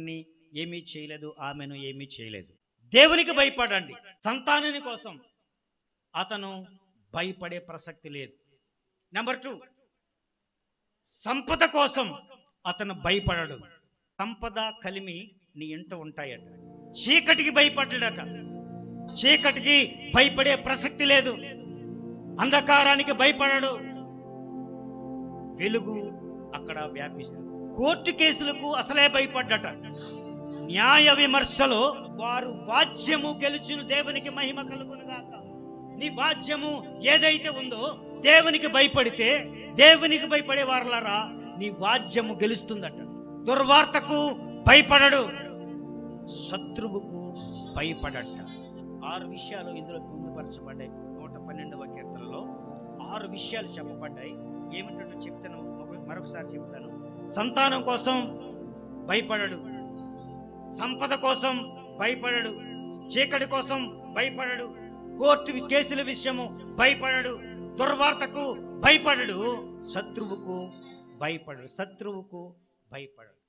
అతన్ని ఏమీ చేయలేదు, ఆమెను ఏమీ చేయలేదు. దేవునికి భయపడండి. సంతానాని కోసం అతను భయపడే ప్రసక్తి లేదు. నెంబర్ 2, సంపద కోసం అతను భయపడడు. సంపద కలిమి నీ ఇంట ఉంటాయట. చీకటికి భయపడ్డాడట. చీకటికి భయపడే ప్రసక్తి లేదు. అంధకారానికి భయపడడు. వెలుగు అక్కడ వ్యాపిస్తుంది. కోర్టు కేసులకు అసలే భయపడ్డట. న్యాయ విమర్శలో వారు వాద్యము గెలుచును, దేవునికి మహిమ కలుగునుగాక. నీ వాద్యము ఏదైతే ఉందో దేవునికి భయపడితే, దేవునికి భయపడే వారలారా నీ వాద్యము గెలుస్తుందట. దుర్వార్తకు భయపడడు, శత్రువుకు భయపడట. 6 విషయాలు ఇందులో పొందుపరచబడ్డాయి. 112వ కీర్తనలో 6 విషయాలు చెప్పబడ్డాయి. ఏమిటో చెప్తాను, మరొకసారి చెప్తాను. సంతానం కోసం భయపడడు, సంపద కోసం భయపడడు, చీకటి కోసం భయపడడు, కోర్టు కేసుల విషయము భయపడడు, దుర్వార్తకు భయపడడు, శత్రువుకు భయపడడు.